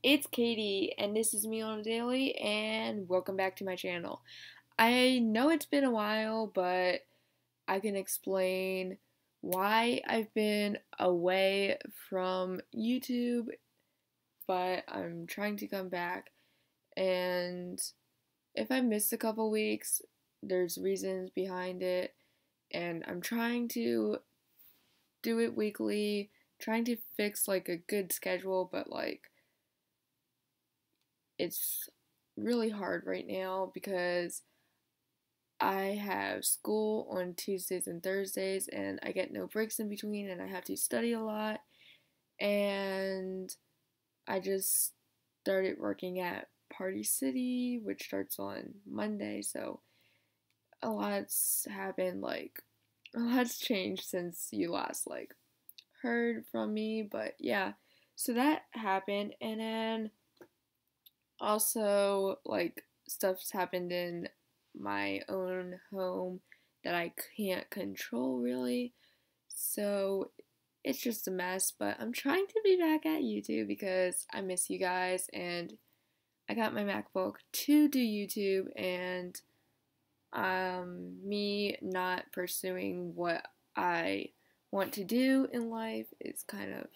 It's Katie, and this is me on a daily, and welcome back to my channel. I know it's been a while, but I can explain why I've been away from YouTube, but I'm trying to come back. And if I missed a couple weeks, there's reasons behind it, and I'm trying to do it weekly, trying to fix like a good schedule, but like it's really hard right now because I have school on Tuesdays and Thursdays and I get no breaks in between and I have to study a lot, and I just started working at Party City, which starts on Monday, so a lot's happened, like a lot's changed since you last heard from me, but yeah. So that happened, and then also, stuff's happened in my own home that I can't control really. So, it's just a mess, but I'm trying to be back at YouTube because I miss you guys, and I got my MacBook to do YouTube, and me not pursuing what I want to do in life is kind of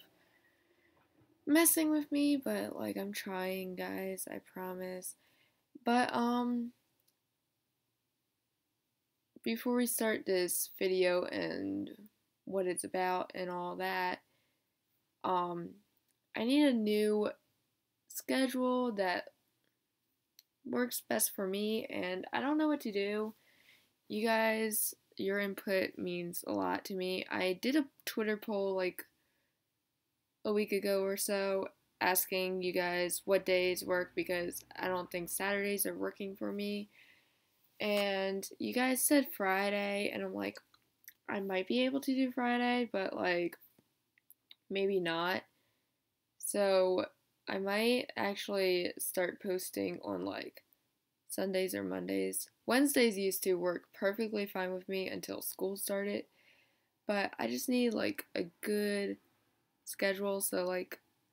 messing with me, but I'm trying, guys, I promise. But before we start this video and what it's about and all that, um I need a new schedule that works best for me, and I don't know what to do. You guys, your input means a lot to me. I did a Twitter poll like a week ago or so asking you guys what days work because I don't think Saturdays are working for me. And you guys said Friday, and I'm like, I might be able to do Friday, but maybe not. So I might actually start posting on Sundays or Mondays. Wednesdays used to work perfectly fine with me until school started, but I just need a good schedule. So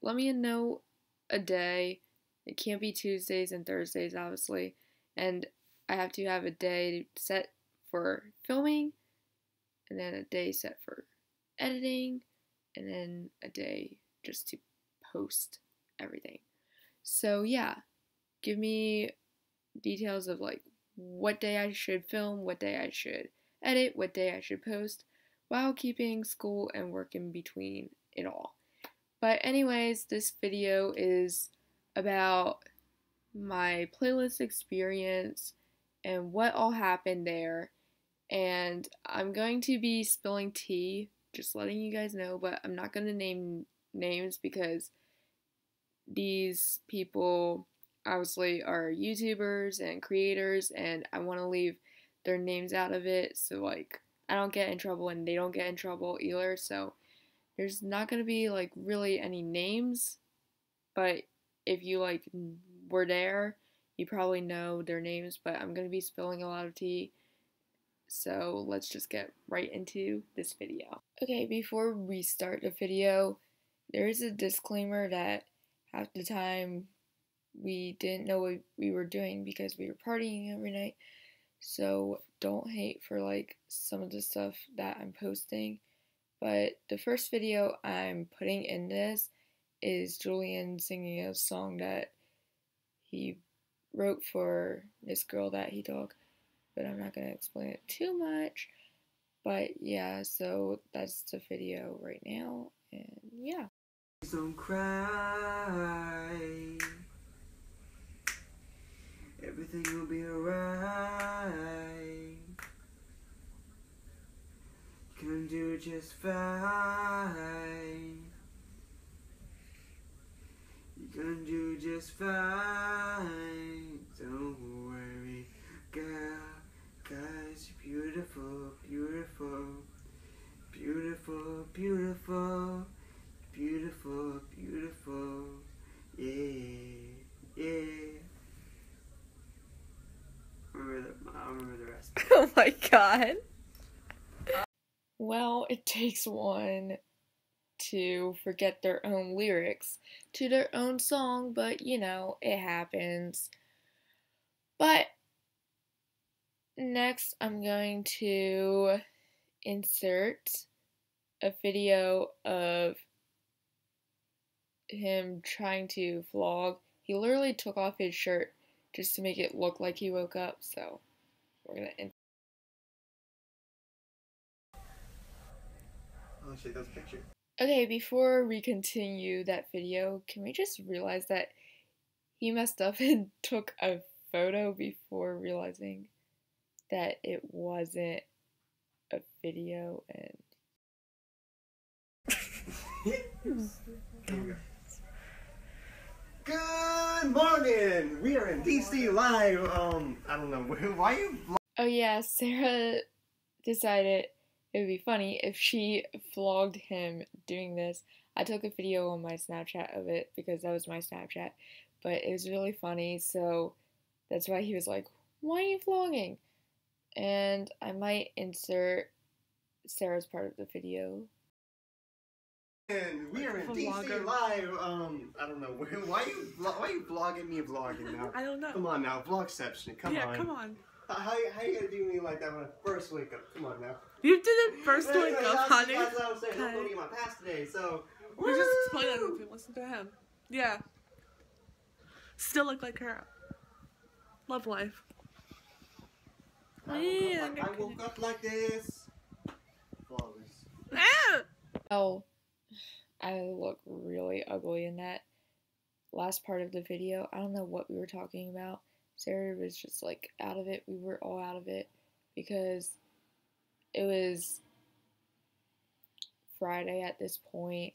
let me know a day. It can't be Tuesdays and Thursdays, obviously, and I have to have a day set for filming, and then a day set for editing, and then a day just to post everything. So yeah, give me details of what day I should film, what day I should edit, what day I should post, while keeping school and work in between it all. But anyways, this video is about my playlist experience and what all happened there. And I'm going to be spilling tea, just letting you guys know, but I'm not going to name names because these people obviously are YouTubers and creators, and I want to leave their names out of it so I don't get in trouble and they don't get in trouble either. So there's not going to be really any names, but if you were there, you probably know their names, but I'm going to be spilling a lot of tea. So let's just get right into this video. Okay, before we start the video, there is a disclaimer that half the time we didn't know what we were doing because we were partying every night. So don't hate for some of the stuff that I'm posting. But the first video I'm putting in this is Julian singing a song that he wrote for this girl that he took, but I'm not going to explain it too much. But yeah, so that's the video right now, and yeah. Don't cry, everything will be alright. You can do just fine. You can do just fine. Don't worry, girl, 'cause you're beautiful, beautiful, beautiful, beautiful, beautiful, beautiful, yeah, yeah. I'll remember the rest. Oh my god. Well, it takes one to forget their own lyrics to their own song, but you know, it happens. But next, I'm going to insert a video of him trying to vlog. He literally took off his shirt just to make it look like he woke up, so we're gonna Oh shit, that's a picture. Okay, before we continue that video, can we just realize that he messed up and took a photo before realizing that it wasn't a video and Good morning! We are in DC Live. I don't know, why you oh yeah, Sarah decided it would be funny if she vlogged him doing this. I took a video on my Snapchat of it because that was my Snapchat, but it was really funny, so that's why he was like, why are you vlogging? And I might insert Sarah's part of the video. And we are in DC Live. I don't know, why you vlogging me vlogging now? I don't know. Come on now, vlogception, come on. Yeah, come on. How you gonna do me like that when I first wake up? Come on now. You didn't first wake up, honey. That's what I was saying. I'm going to get my pass today, so. You just explain everything. Listen to him. Yeah. Still look like her. Love life. I woke up like this. Flawless. Ah! Oh, I look really ugly in that last part of the video. I don't know what we were talking about. Sarah was just like out of it. We were all out of it because it was Friday at this point,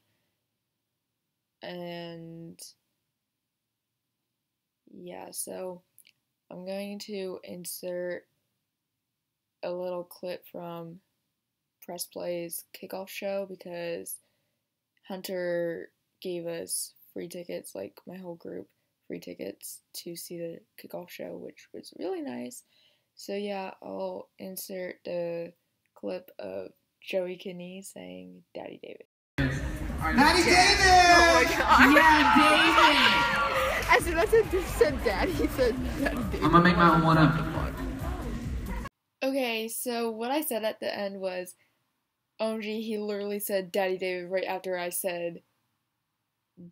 and yeah, so I'm going to insert a little clip from Press Play's kickoff show because Hunter gave us free tickets, like my whole group, free tickets to see the kickoff show, which was really nice. So yeah, I'll insert the clip of Joey Kinney saying Daddy David. Daddy David! Oh my god! Yeah, David! As soon as I said Daddy, he said Daddy David. I'm gonna make my own one up. Okay, so what I said at the end was, OMG, he literally said Daddy David right after I said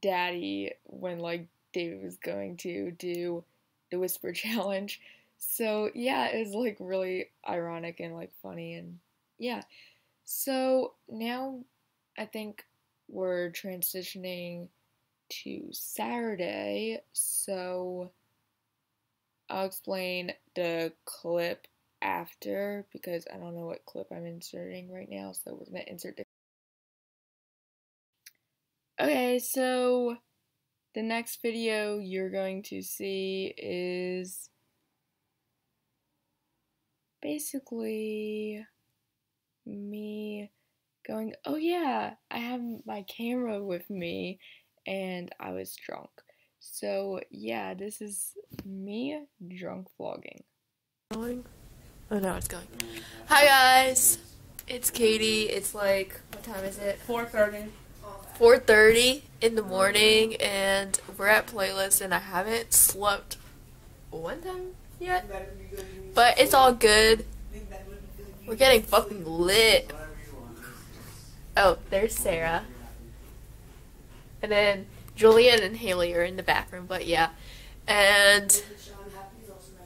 Daddy when, like, David was going to do the Whisper Challenge. So, yeah, it was, like, really ironic and, like, funny, and, yeah. So, now I think we're transitioning to Saturday, so I'll explain the clip after because I don't know what clip I'm inserting right now, so we're gonna insert the. Okay, so the next video you're going to see is basically me going, oh yeah, I have my camera with me and I was drunk. So yeah, this is me drunk vlogging. Oh no, it's going. Hi guys, it's Katie. It's like, what time is it? 4:30. 4:30 in the morning, and we're at Playlist, and I haven't slept one time yet, but it's all good. We're getting fucking lit. Oh, there's Sarah, and then Julian and Haley are in the back room, but yeah, and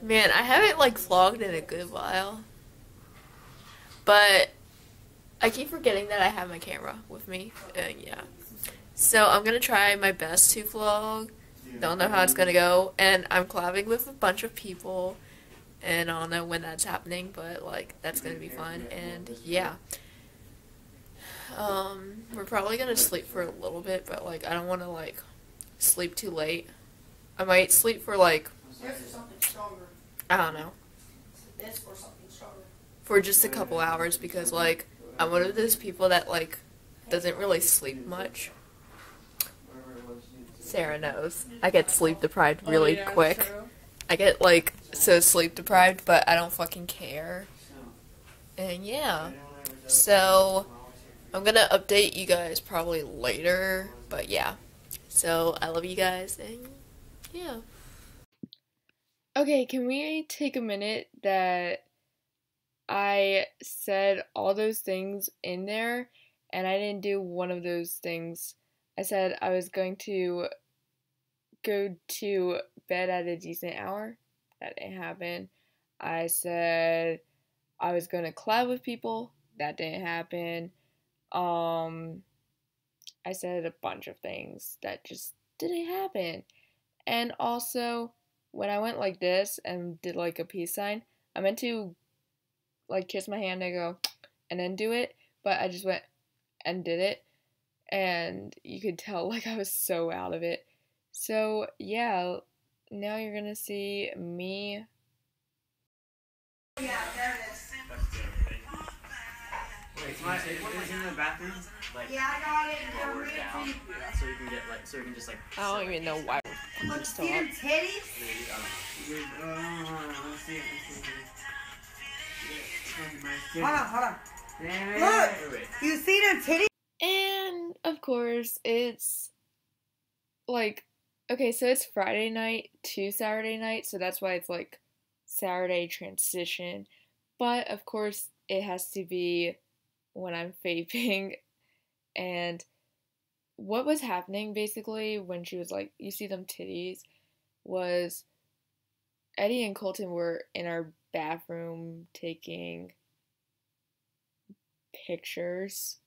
man, I haven't like vlogged in a good while, but I keep forgetting that I have my camera with me, and yeah. So I'm gonna try my best to vlog. Don't know how it's gonna go, and I'm collabing with a bunch of people, and I don't know when that's happening, but like that's gonna be fun, and yeah. We're probably gonna sleep for a little bit, but like I don't want to like sleep too late. I might sleep for like, I don't know, for just a couple hours because like I'm one of those people that like doesn't really sleep much. Sarah knows. I get sleep deprived really quick. True. I get like so sleep deprived, but I don't fucking care. And yeah. So I'm gonna update you guys probably later, but yeah. So I love you guys, and yeah. Okay, can we take a minute that I said all those things in there, and I didn't do one of those things. I said I was going to go to bed at a decent hour. That didn't happen. I said I was going to collab with people. That didn't happen. I said a bunch of things that just didn't happen. And also, when I went like this and did like a peace sign, I meant to like kiss my hand and go and then do it, but I just went and did it, and you could tell like I was so out of it. So yeah, now you're gonna see me. Yeah, there it is. Wait, can I take one in the bathroom? Like, yeah, I got it. Lower down, so you can get like, so you can just like. I don't even know why. Look, see your titties? Let's see. Hold on. Look, you see the titties? And of course, it's like, okay, so it's Friday night to Saturday night, so that's why it's like Saturday transition. But of course, it has to be when I'm vaping. And what was happening basically when she was like, you see them titties, was Eddie and Colton were in our bathroom taking pictures,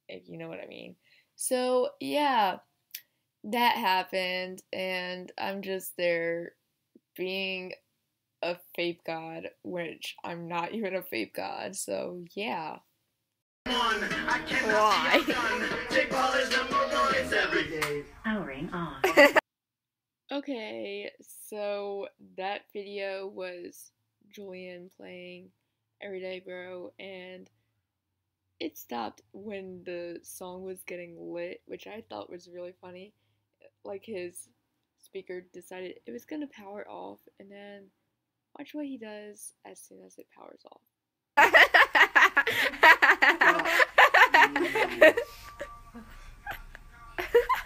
if you know what I mean. So yeah, that happened, and I'm just there being a vape god, which I'm not even a vape god, so yeah. Why? Powering off. Okay, so that video was Julian playing Everyday Bro, and it stopped when the song was getting lit, which I thought was really funny. Like his speaker decided it was gonna power off, and then watch what he does as soon as it powers off.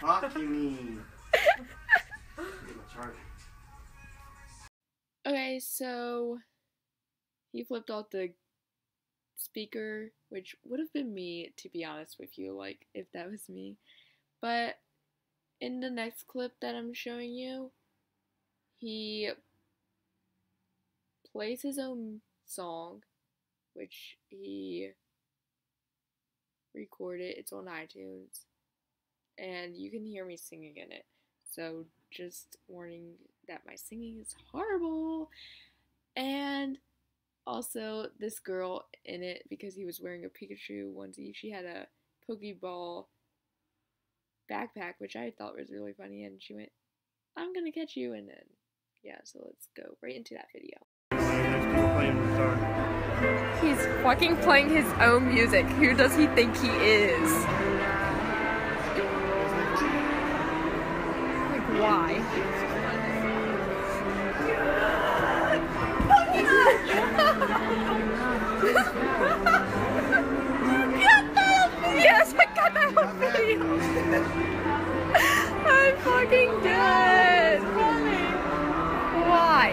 Fuck you mean? Okay, so he flipped off the speaker, which would have been me, to be honest with you, like if that was me. But in the next clip that I'm showing you, he plays his own song, which he recorded. It's on iTunes, and you can hear me singing in it. So just warning that my singing is horrible. And also this girl in it, because he was wearing a Pikachu onesie, she had a Pokeball backpack, which I thought was really funny, and she went, I'm gonna catch you, and then yeah, so let's go right into that video. He's fucking playing his own music. Who does he think he is? Like, why? Yes, I got that whole video. I'm fucking dead. Why?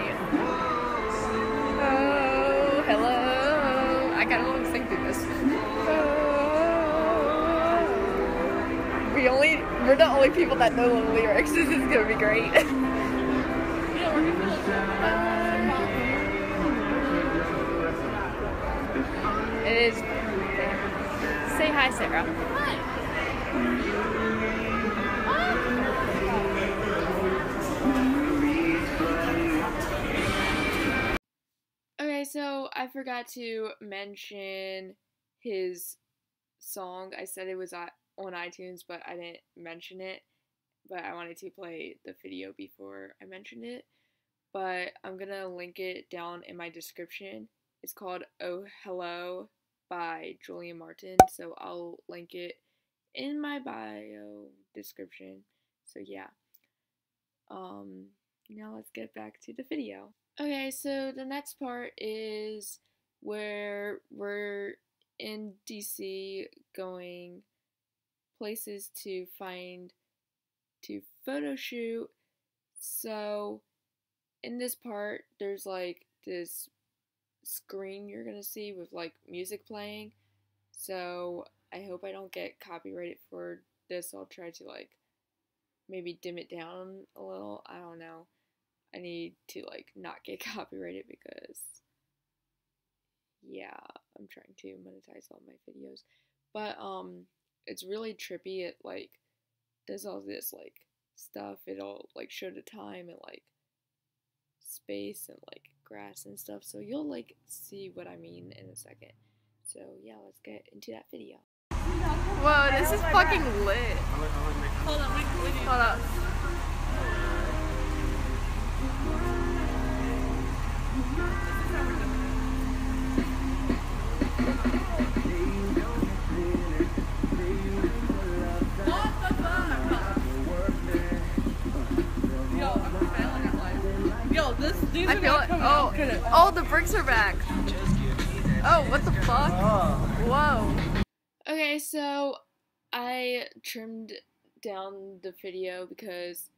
Oh, hello. I kinda want to sing through this. We're the only people that know the lyrics. This is gonna be great. It is. Say hi, Sarah. Hi. Okay, so I forgot to mention his song. I said it was on iTunes, but I didn't mention it. But I wanted to play the video before I mentioned it. But I'm gonna link it down in my description. It's called Oh Hello by Julian Martin. So I'll link it in my bio description. So yeah. Now let's get back to the video. Okay, so the next part is where we're in DC going places to photo shoot. So in this part, there's like this screen you're gonna see with like music playing. So I hope I don't get copyrighted for this. I'll try to like maybe dim it down a little. I don't know. I need to like not get copyrighted because yeah, I'm trying to monetize all my videos. But it's really trippy. It like does all this like stuff. It'll like show the time and like space and like grass and stuff. So you'll like see what I mean in a second. So yeah, let's get into that video. Whoa, this is fucking lit. Hold on, hold up. These I feel it. Oh, the bricks are back. Oh, what the fuck? Whoa. Okay, so I trimmed down the video because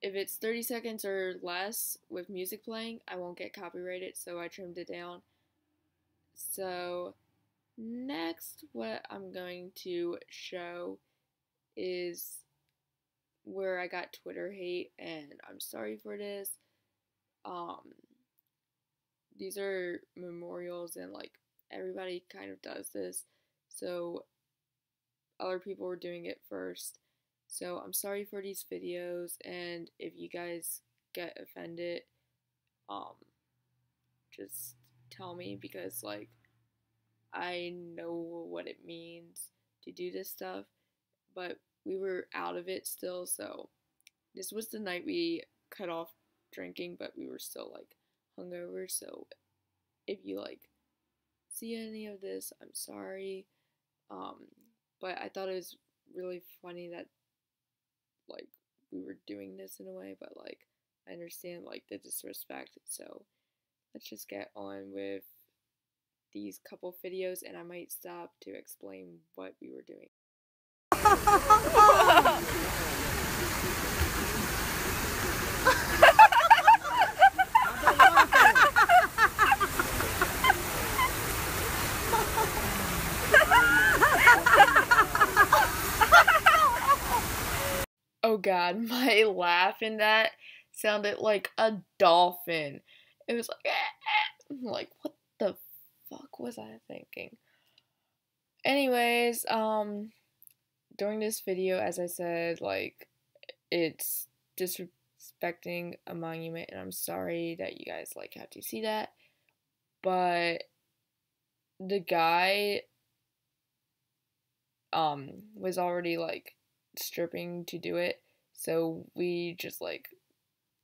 if it's 30 seconds or less with music playing, I won't get copyrighted, so I trimmed it down. So next, what I'm going to show is where I got Twitter hate, and I'm sorry for this. These are memorials, and like everybody kind of does this, so other people were doing it first. So I'm sorry for these videos, and if you guys get offended, just tell me, because like I know what it means to do this stuff, but we were out of it still. So this was the night we cut off drinking, but we were still like hungover. So if you like see any of this, I'm sorry. But I thought it was really funny that like we were doing this in a way, but like I understand like the disrespect. So let's just get on with these couple videos, and I might stop to explain what we were doing. Oh god, my laugh in that sounded like a dolphin. It was like, like, what the fuck was I thinking? Anyways, during this video, as I said, like, it's disrespecting a monument, and I'm sorry that you guys, like, have to see that. But the guy, was already, like, stripping to do it, so we just, like,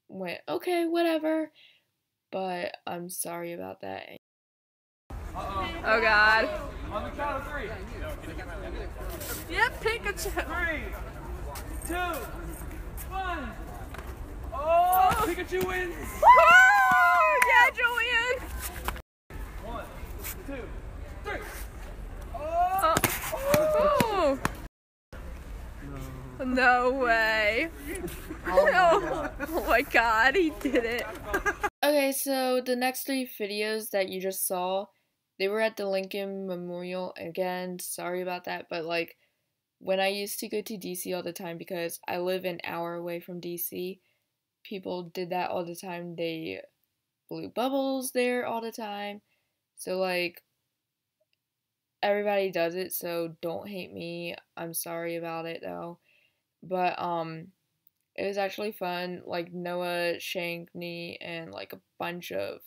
went, okay, whatever. But I'm sorry about that. Oh god. On the count of 3. Yep, Pikachu. 3, 2, 1. Oh, Pikachu wins. Woo! Yeah, Julian. 1, 2, 3. Oh. No way. Oh my god, he did it. Okay, so the next 3 videos that you just saw, they were at the Lincoln Memorial. Again, sorry about that, but like when I used to go to DC all the time, because I live an hour away from DC, people did that all the time. They blew bubbles there all the time. So like everybody does it, so don't hate me. I'm sorry about it though. But it was actually fun. Like Noah Shankney and like a bunch of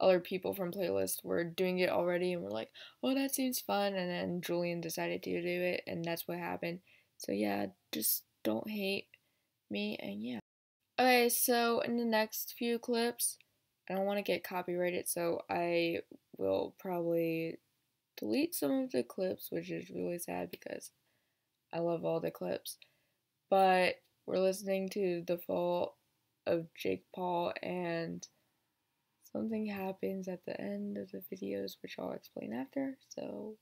other people from playlist were doing it already, and we're like, oh, that seems fun. And then Julian decided to do it, and that's what happened. So yeah, just don't hate me, and yeah. Okay, so in the next few clips, I don't want to get copyrighted, so I will probably delete some of the clips, which is really sad because I love all the clips. But we're listening to The Fall of Jake Paul, and something happens at the end of the videos, which I'll explain after. So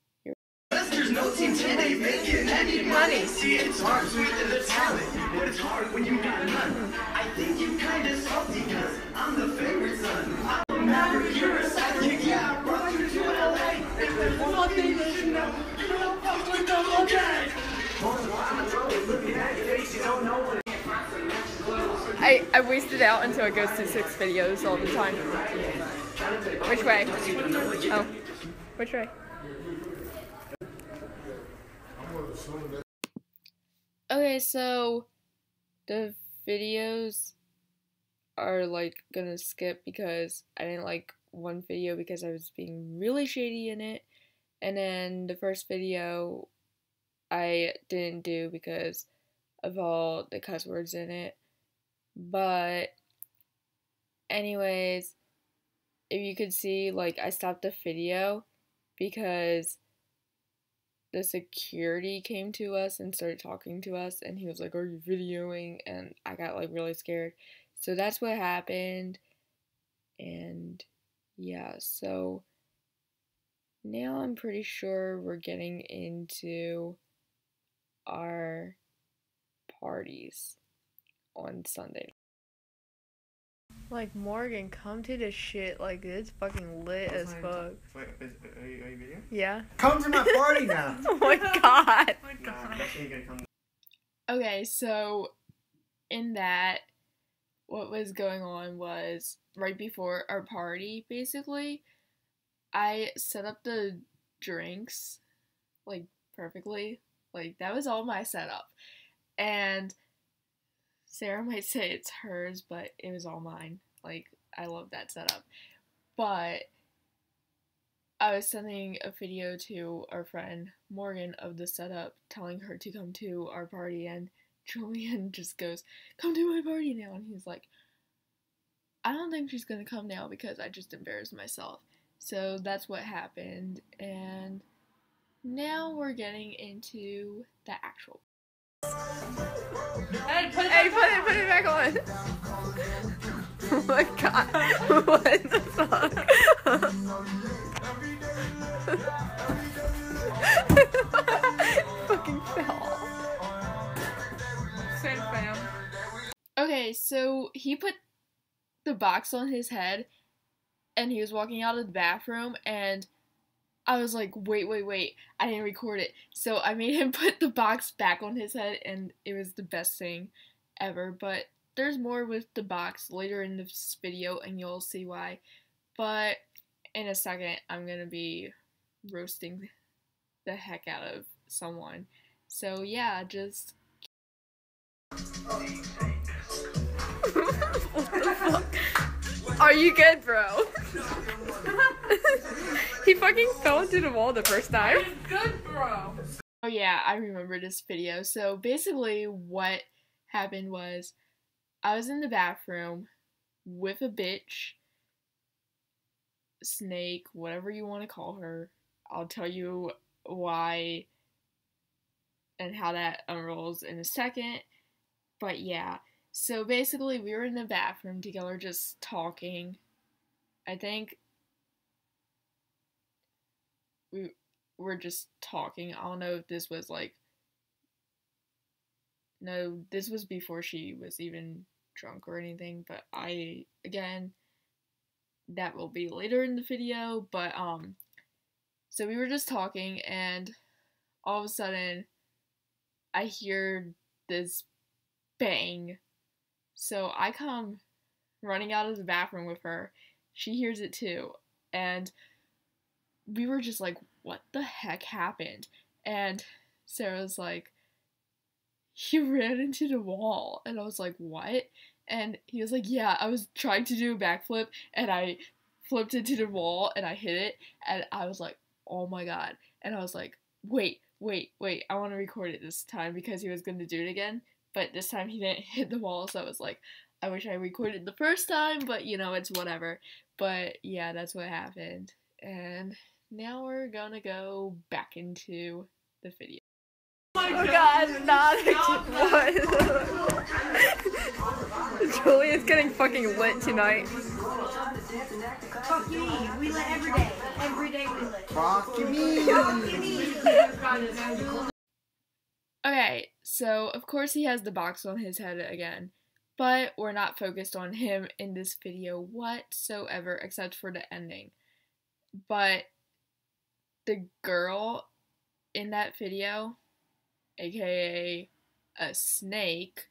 no team today, making any money. See, it's hard to eat the talent, but it's hard when you got none. I think you kinda salty, cause I'm the favorite son. I'm a maverick, you're a sidekick, yeah, I brought you to LA. If there's one thing you should know, you don't fuck with the whole gang. Looking at your face, you don't know what. I wasted out until it goes to 6 videos all the time. Which way? Oh. Which way? Okay, so the videos are like gonna skip because I didn't like one video because I was being really shady in it, and then the first video I didn't do because of all the cuss words in it. But anyways, if you could see, like, I stopped the video because the security came to us and started talking to us, and he was like, "Are you videoing?" And I got like really scared. So that's what happened. And yeah, so now I'm pretty sure we're getting into our parties on Sunday. Like, Morgan, come to this shit. Like, it's fucking lit as fuck. Wait, are you videoing? Yeah. Come to my party now! Oh my god. Oh my Nah, god. that ain't gonna come. Okay, so in that, what was going on was right before our party, basically, I set up the drinks, like, perfectly. Like, that was all my setup. And Sarah might say it's hers, but it was all mine. Like, I love that setup. But I was sending a video to our friend Morgan of the setup, telling her to come to our party, and Julian just goes, "Come to my party now," and he's like, "I don't think she's gonna come now because I just embarrassed myself." So that's what happened, and now we're getting into the actual. Hey, put Put it back on. Oh my god. What the fuck? Fucking fell. Same fam. Okay, so he put the box on his head and he was walking out of the bathroom, and I was like, wait, I didn't record it. So I made him put the box back on his head, and it was the best thing ever. But there's more with the box later in this video, and you'll see why. But in a second, I'm gonna be roasting the heck out of someone. So yeah, just... What the fuck? Are you good, bro? He fucking fell into the wall the first time. Good, bro. Oh yeah, I remember this video. So basically what happened was I was in the bathroom with a bitch, snake, whatever you want to call her. I'll tell you why and how that unrolls in a second. But yeah, so basically we were in the bathroom together just talking. I think we were just talking. I don't know if this was like... No, this was before she was even drunk or anything, but again, that will be later in the video, but, so we were just talking, and all of a sudden, I hear this bang. So I come running out of the bathroom with her. She hears it too, and we were just like, what the heck happened? And Sarah was like, he ran into the wall. And I was like, what? And he was like, yeah, I was trying to do a backflip, and I flipped into the wall, and I hit it, and I was like, oh my god. And I was like, wait, I want to record it this time, because he was going to do it again, but this time he didn't hit the wall, so I was like, I wish I recorded the first time, but you know, it's whatever. But yeah, that's what happened. And now we're gonna go back into the video. Oh god, not what? Julian's getting fucking lit tonight. Fuck you, we lit every day. Every day we lit. Fuck me. Okay, so of course he has the box on his head again, but we're not focused on him in this video whatsoever except for the ending. But the girl in that video, aka a snake,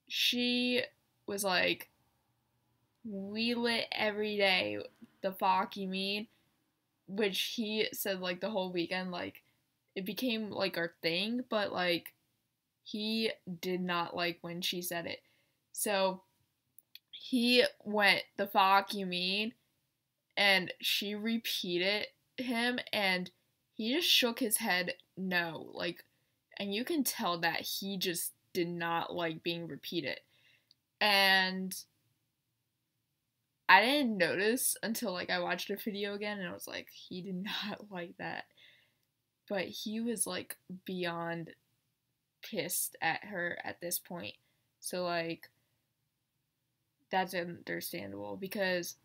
she was like, we lit every day, the fuck you mean? Which he said like the whole weekend, like it became like our thing, but like he did not like when she said it. So he went, the fuck you mean? And she repeated him, and he just shook his head no. Like, and you can tell that he just did not like being repeated. And I didn't notice until like I watched the video again, and I was like, he did not like that. But he was like beyond pissed at her at this point. So like that's understandable, because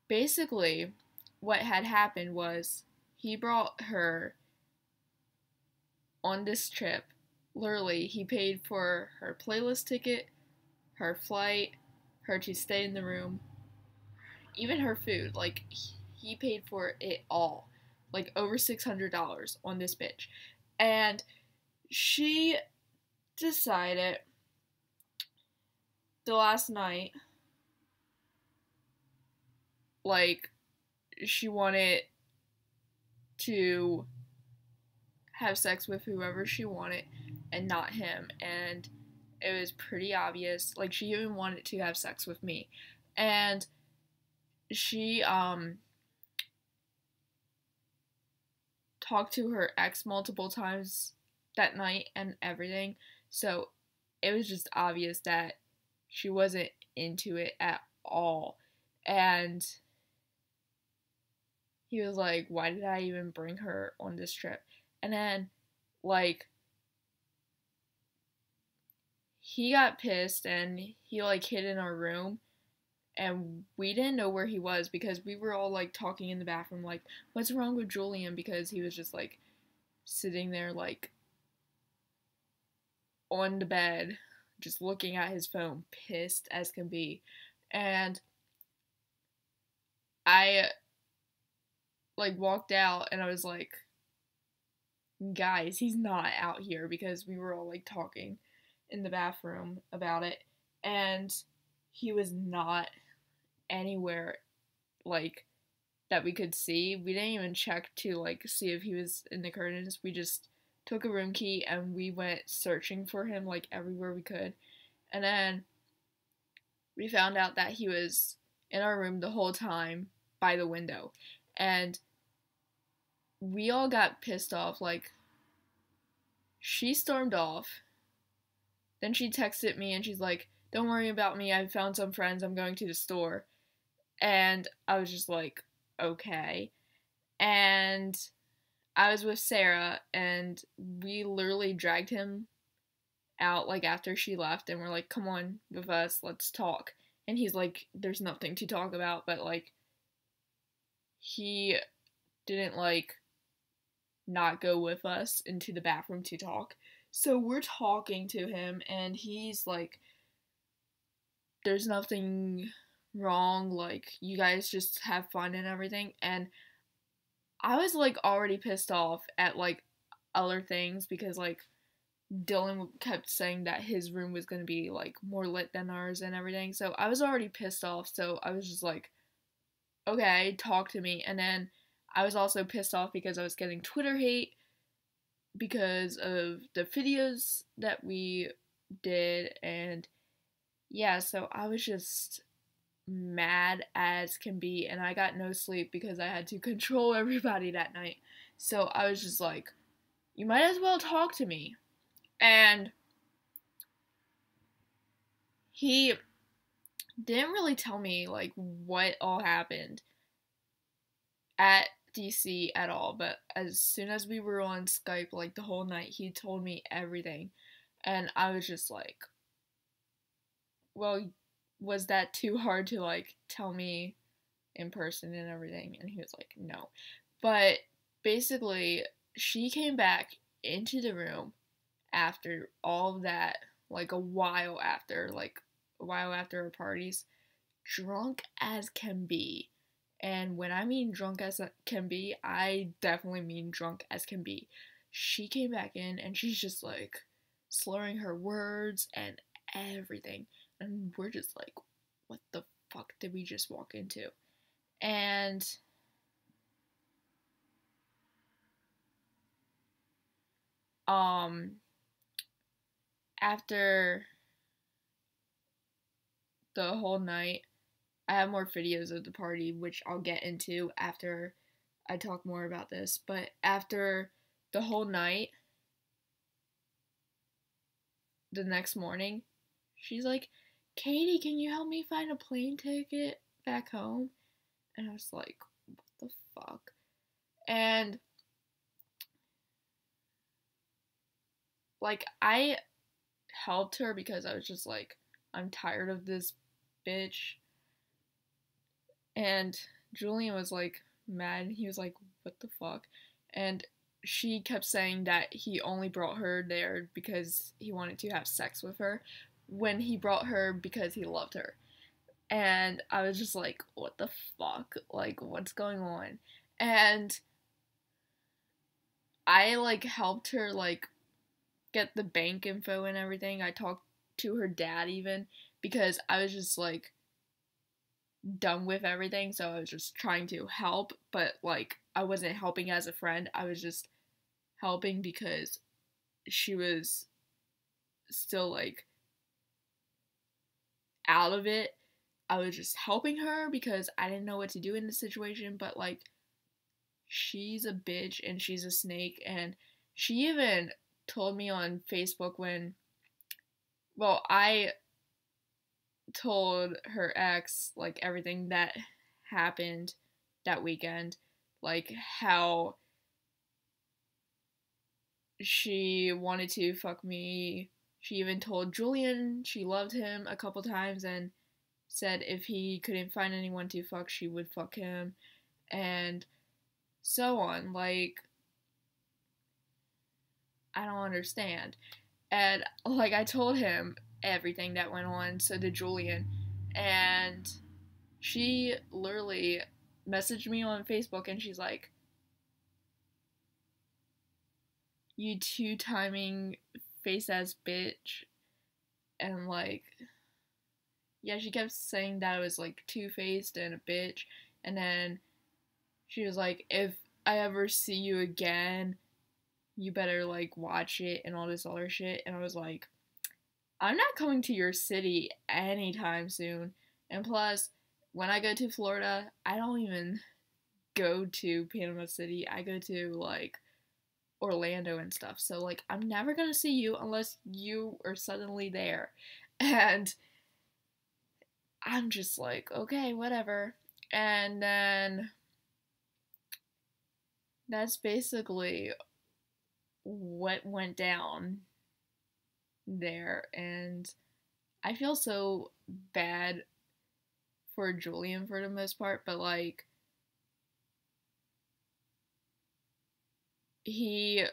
basically what had happened was he brought her on this trip. Literally, he paid for her playlist ticket, her flight, her to stay in the room, even her food. Like he paid for it all, like over $600 on this bitch. And she decided the last night, like, she wanted to have sex with whoever she wanted and not him. And it was pretty obvious. Like, she even wanted to have sex with me. And she talked to her ex multiple times that night and everything. So it was just obvious that she wasn't into it at all. And he was like, why did I even bring her on this trip? And then, like, he got pissed and he, like, hid in our room. And we didn't know where he was because we were all, like, talking in the bathroom, like, what's wrong with Julian? Because he was just, like, sitting there, like, on the bed, just looking at his phone, pissed as can be. And I, like, walked out and I was like, guys, he's not out here, because we were all, like, talking in the bathroom about it. And he was not anywhere, like, that we could see. We didn't even check to, like, see if he was in the curtains. We just took a room key and we went searching for him, like, everywhere we could. And then we found out that he was in our room the whole time by the window. And we all got pissed off. Like, she stormed off. Then she texted me and she's like, don't worry about me, I found some friends, I'm going to the store. And I was just like, okay. And I was with Sarah, and we literally dragged him out, like, after she left, and we're like, come on with us, let's talk. And he's like, there's nothing to talk about, but, like, he didn't, like, not go with us into the bathroom to talk. So we're talking to him, and he's like, there's nothing wrong, like, you guys just have fun and everything. And I was, like, already pissed off at, like, other things, because, like, Dylan kept saying that his room was gonna be, like, more lit than ours and everything. So I was already pissed off, so I was just like, okay, talk to me. And then I was also pissed off because I was getting Twitter hate because of the videos that we did. And yeah, so I was just mad as can be, and I got no sleep because I had to control everybody that night. So I was just like, you might as well talk to me. And he didn't really tell me, like, what all happened at DC at all, but as soon as we were on Skype, like, the whole night, he told me everything. And I was just like, well, was that too hard to like tell me in person and everything? And he was like, no. But basically, she came back into the room after all of that, like a while after our parties, drunk as can be. And when I mean drunk as can be, I definitely mean drunk as can be. She came back in and she's just like slurring her words and everything. And we're just like, what the fuck did we just walk into? And after the whole night, I have more videos of the party, which I'll get into after I talk more about this. But after the whole night, the next morning, she's like, Katie, can you help me find a plane ticket back home? And I was like, what the fuck? And like, I helped her because I was just like, I'm tired of this bitch. And Julian was like mad. He was like, what the fuck? And she kept saying that he only brought her there because he wanted to have sex with her, when he brought her because he loved her. And I was just like, what the fuck? Like, what's going on? And I like helped her like get the bank info and everything. I talked to her dad even because I was just like done with everything, so I was just trying to help, but like I wasn't helping as a friend. I was just helping because she was still like out of it. I was just helping her because I didn't know what to do in the situation, but like she's a bitch and she's a snake. And she even told me on Facebook when, well, I told her ex like everything that happened that weekend, like how she wanted to fuck me. She even told Julian she loved him a couple times and said if he couldn't find anyone to fuck, she would fuck him, and so on. Like, I don't understand. And like I told him everything that went on, so did Julian. And she literally messaged me on Facebook and she's like, you two-timing face ass bitch. And like, yeah, she kept saying that I was like two-faced and a bitch. And then she was like, if I ever see you again, you better like watch it and all this other shit. And I was like, I'm not coming to your city anytime soon. And plus, when I go to Florida, I don't even go to Panama City. I go to like Orlando and stuff. So like I'm never gonna see you unless you are suddenly there. And I'm just like, okay, whatever. And then that's basically what went down there. And I feel so bad for Julian for the most part, but like he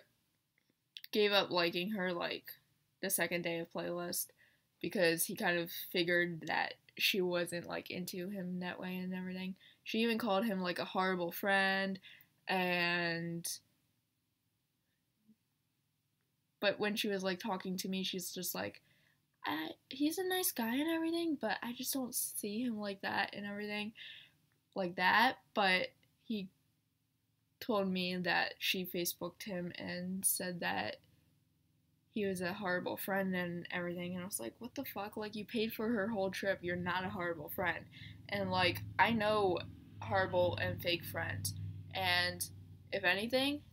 gave up liking her like the second day of playlist because he kind of figured that she wasn't like into him that way and everything. She even called him like a horrible friend, and but when she was like talking to me, she's just like, he's a nice guy and everything, but I just don't see him like that and everything like that. But he told me that she Facebooked him and said that he was a horrible friend and everything. And I was like, what the fuck? Like, you paid for her whole trip. You're not a horrible friend. And like, I know horrible and fake friends. And if anything,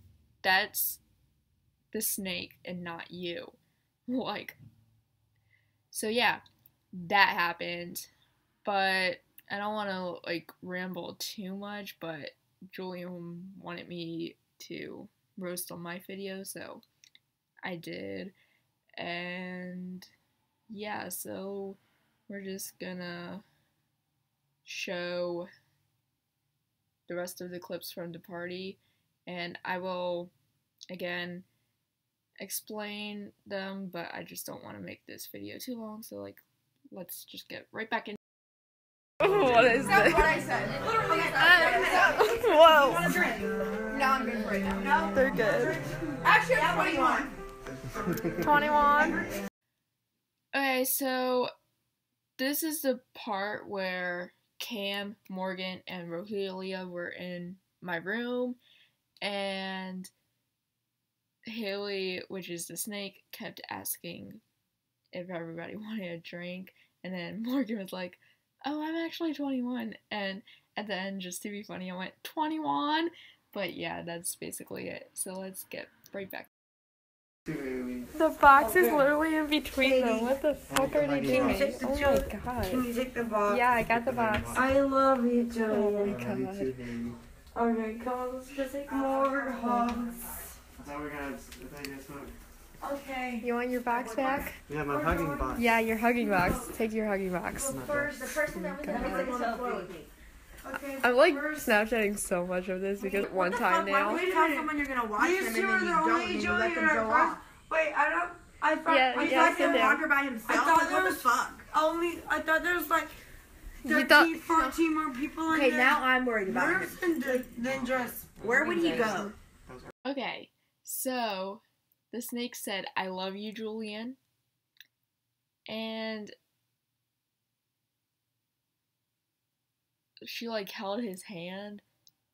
that's the snake and not you. Like, so yeah, that happened. But I don't want to like ramble too much, but Julian wanted me to roast on my video, so I did. And yeah, so we're just gonna show the rest of the clips from the party, and I will again explain them, but I just don't want to make this video too long, so like let's just get right back in. What is this? What I said. Literally. Whoa. No, I'm good for it now. No. They're good. Actually, I'm 21. 21. Okay, so this is the part where Cam, Morgan, and Rohelia were in my room, and Haley, which is the snake, kept asking if everybody wanted a drink, and then Morgan was like, oh, I'm actually 21, and at the end, just to be funny, I went 21, but yeah, that's basically it. So let's get right back. The box is literally in between them. What the fuck are they doing? Oh my god. Can you take the box? Yeah, I got the box. I love you, Joey. Oh my god. Okay, come on, let's go take more hugs. I thought we got smoke. Okay. You want your box back? Yeah, my hugging box. Yeah, your hugging box. Take your hugging box. The person that was on the floor. Okay. I'm like Snapchatting so much of this because one time Why now. would you tell someone you're gonna watch them and then you don't and you let them go off? Wait, I thought sit he down. walked by himself. I thought there was I thought there was like You thought 14 more people in there. Okay, now I'm worried about him. Then just where would he go? Okay, so the snake said, I love you, Julian. And she like held his hand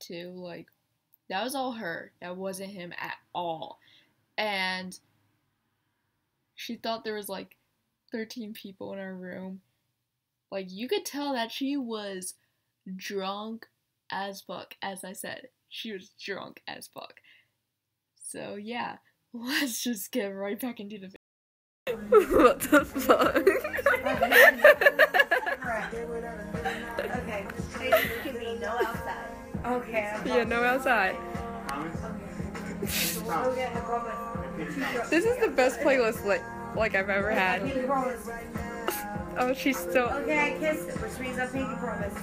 too, like that was all her. That wasn't him at all. And she thought there was like 13 people in her room. Like you could tell that she was drunk as fuck. As I said, she was drunk as fuck. So yeah, let's just get right back into the video. What the fuck? Okay, there can be no outside. Okay. Yeah, no outside. Okay, I promise. This is the best playlist like I've ever had. Pinky promise. Oh, she's still. Okay, I kissed it, which means I pinky promise.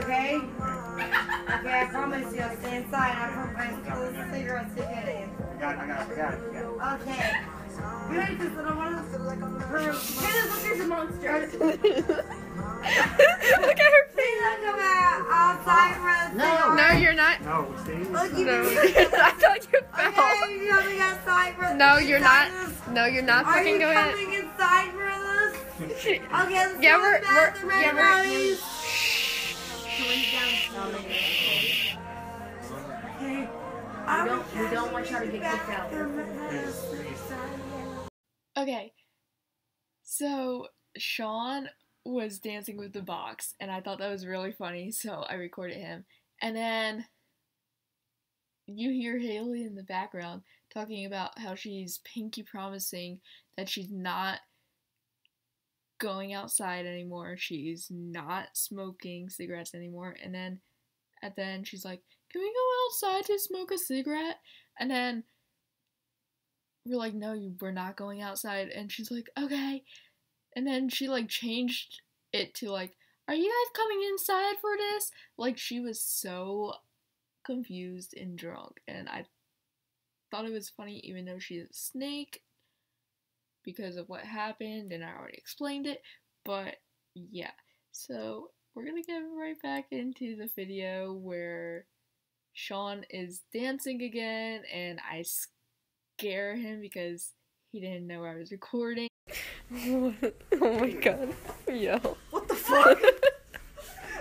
Okay? Okay, I promise you, I'll stay inside. I promise I'll cigarettes to get in. I got it. Okay. Good, because I don't want to. There's a monster. Look at her face. Please don't come outside for the No, you're not. No, stay in Look, you No. I thought you fell. Okay, you're coming outside for No, you're not. No, you're not Are fucking you going. coming inside for this? Okay, let's Yeah, go we're- to the bathroom, yeah, we're- everybody. We don't want you to get kicked out. Okay, so Sean was dancing with the box, and I thought that was really funny, so I recorded him. And then you hear Haley in the background talking about how she's pinky promising that she's not going outside anymore, she's not smoking cigarettes anymore, and then at the end she's like, can we go outside to smoke a cigarette? And then we're like, no, we're not going outside. And she's like, okay. And then she like changed it to like, are you guys coming inside for this? Like she was so confused and drunk. And I thought it was funny even though she's a snake because of what happened and I already explained it. But yeah, so we're gonna get right back into the video where Sean is dancing again and I scare him because he didn't know I was recording. Oh my god. Yo. What the fuck?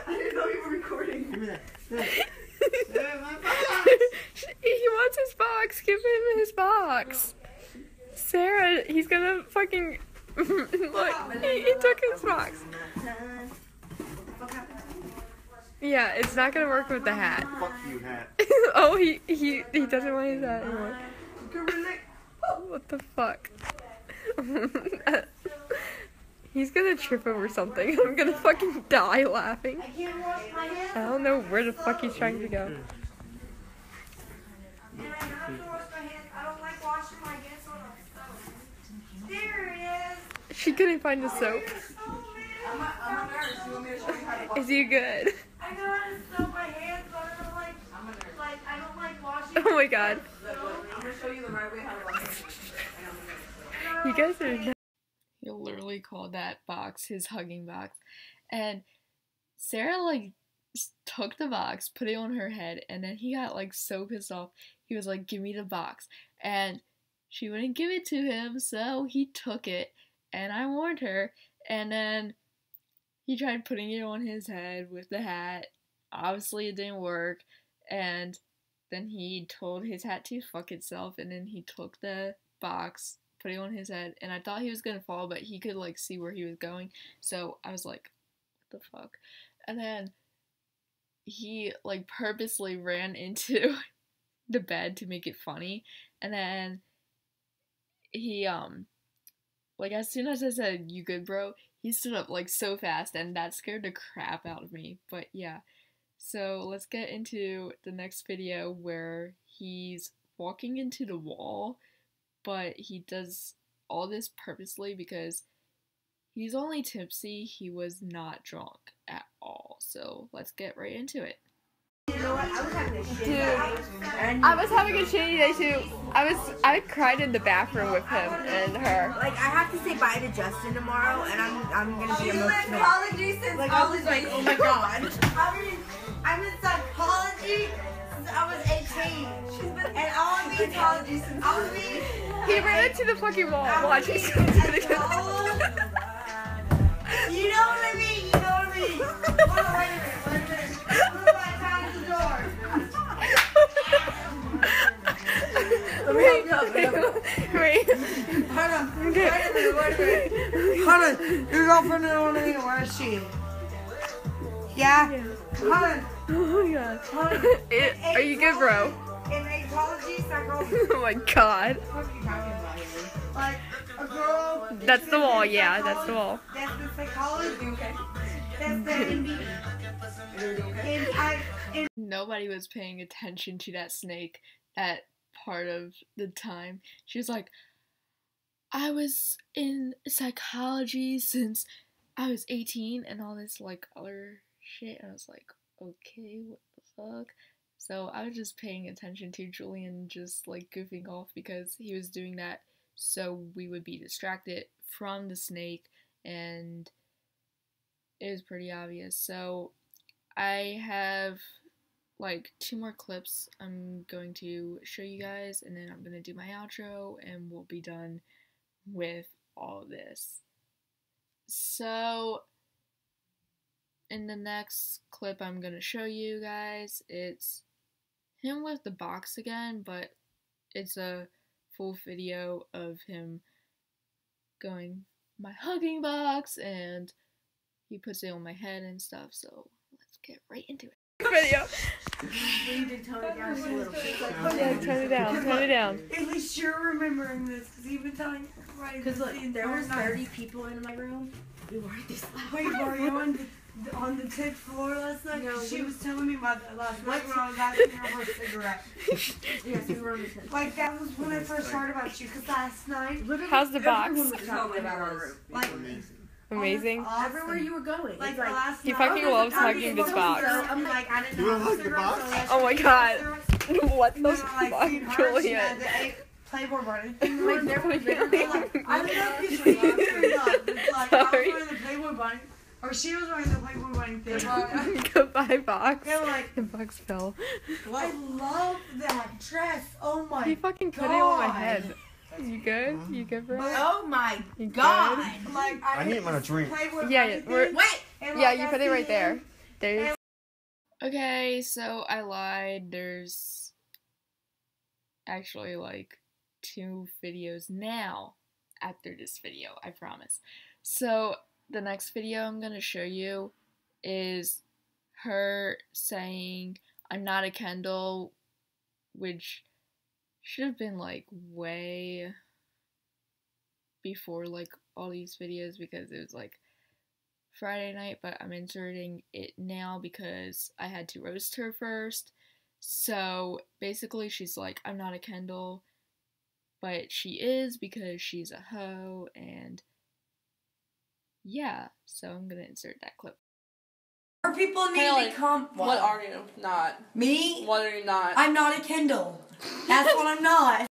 I didn't know you were recording. Give me that. He wants his box. Give him his box. Sarah, he's gonna fucking look. He took his box. Yeah, it's not gonna work with the hat. Fuck you, hat. Oh, he doesn't want his hat anymore. What the fuck? He's gonna trip over something. I'm gonna fucking die laughing. I can't wash my hands. I don't know where the fuck he's trying to go. And I have to wash my hands. I don't like washing my hands on a stove. There it is. She couldn't find the soap. There's so I'm a nurse. You want me to show you how to wash? Is he good? I know how to soap my hands, but I don't like. I'm a nurse. Like I don't like washing. Oh my god. I'm gonna show you the right way how to wash your hands. You guys are. He literally called that box his hugging box, and Sarah like took the box, put it on her head, and then he got like so pissed off. He was like, "Give me the box," and she wouldn't give it to him, so he took it, and I warned her, and then he tried putting it on his head with the hat. Obviously, it didn't work, and then he told his hat to fuck itself, and then he took the box, put it on his head, and I thought he was gonna fall, but he could like see where he was going, so I was like, what the fuck? And then he like purposely ran into the bed to make it funny, and then he like as soon as I said, "You good, bro?" he stood up like so fast, and that scared the crap out of me. But yeah, so let's get into the next video where he's walking into the wall, but he does all this purposely because he's only tipsy. He was not drunk at all. So let's get right into it. You know what? I was having a shitty Dude, day. I was having a shitty day too. I cried in the bathroom with him and her. Like I have to say bye to Justin tomorrow, and I'm gonna be emotional. Psychology since Like I I was like, oh my god. I'm in psychology since I was 18. And I want to be psychology since I want to be. He ran into the fucking wall. Watch, he's You know gonna do it again. what I mean? You know what I mean? Hold on, wait a minute. Who am I tying to the door? Wait. Hold on. Wait a minute. Hold on. Your girlfriend don't want me to wear a sheet. Yeah? Hold on. Oh my god. Hold on. Are you good, bro? In psychology, Oh my god. what are you talking about here? Like, a girl. That's the wall, yeah, that's the wall. That's the psychology. Okay. That's the. Nobody was paying attention to that snake at part of the time. She was like, I was in psychology since I was 18 and all this like other shit. And I was like, okay, what the fuck? So I was just paying attention to Julian just like goofing off because he was doing that so we would be distracted from the snake, and it was pretty obvious. So I have like 2 more clips I'm going to show you guys, and then I'm going to do my outro and we'll be done with all this. So in the next clip I'm going to show you guys, it's him with the box again, but it's a full video of him going, my hugging box, and he puts it on my head and stuff, so let's get right into it. Video. We need to tone it down just a little bit. Yeah, turn it down, turn it down. At least you're remembering this, because you've been telling everybody. Because look, there was 30 people in my room. We weren't this loud. Wait, were you on the 10th floor last night? No, she we- was telling me about that last night when I was asking her for a cigarette. Yes, we were on the 10th. Like, that was when I first heard about you, because last night, How's the box? Everyone was talking about our room. like, Amazing. awesome. Everywhere you were going. Like, It's like, last He night. fucking loves hugging this box. I'm like, I didn't You know wanna how hug the cigarettes box? are last Oh my night. god. What the No, like, fuck, see her, she Julian? had the Playboy bunny. like, there was literally like, I don't know if you should answer or not, but like, I was Sorry. wearing the Playboy bunny, or she was wearing the Playboy bunny thing. Goodbye, box. They were like, The box fell. I love that dress. Oh my He fucking put it on my God. head. You good? You good, bro? oh my You god. Like, I need my drink. Playboy Yeah, bunny yeah, we're- thing, Wait. and, Yeah, like, you I put it see right him. there. There's. Okay, so I lied. There's actually like 2 videos now after this video, I promise. So the next video I'm gonna show you is her saying, I'm not a Kendall, which should have been like way before like all these videos because it was like Friday night, but I'm inserting it now because I had to roast her first. So basically she's like, I'm not a Kendall, but she is because she's a hoe, and yeah, so I'm gonna insert that clip. More people need Haley, to become. what are you not? Me? What are you not? I'm not a Kindle. That's what I'm not.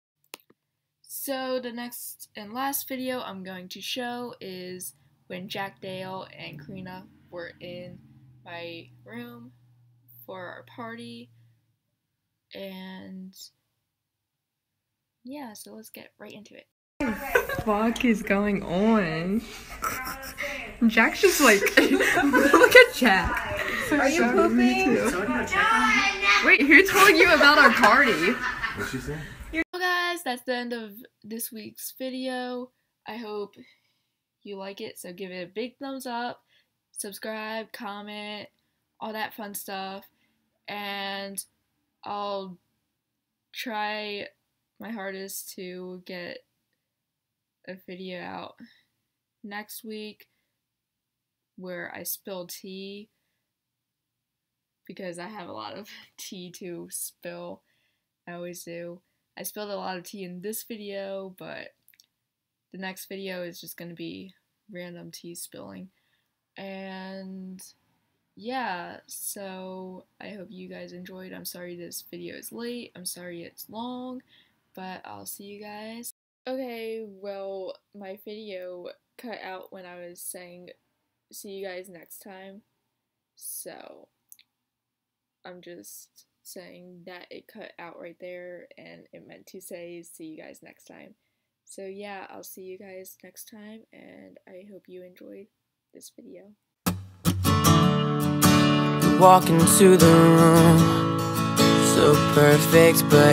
So the next and last video I'm going to show is when Jack Dale and Karina were in my room for our party. And yeah, so let's get right into it. Fuck is going on? Jack's just like, look at Jack. Are you pooping? Wait, who told you about our party? What'd she say? Well guys, that's the end of this week's video. I hope you like it, so give it a big thumbs up, subscribe, comment, all that fun stuff, and I'll try my hardest to get a video out next week where I spill tea, because I have a lot of tea to spill. I always do. I spilled a lot of tea in this video, but the next video is just gonna be random tea spilling. And yeah, so I hope you guys enjoyed. I'm sorry this video is late. I'm sorry it's long, but I'll see you guys. Okay, well, my video cut out when I was saying see you guys next time. So I'm just saying that it cut out right there and it meant to say see you guys next time. So yeah, I'll see you guys next time, and I hope you enjoyed this video. Walk into the room, so perfect, but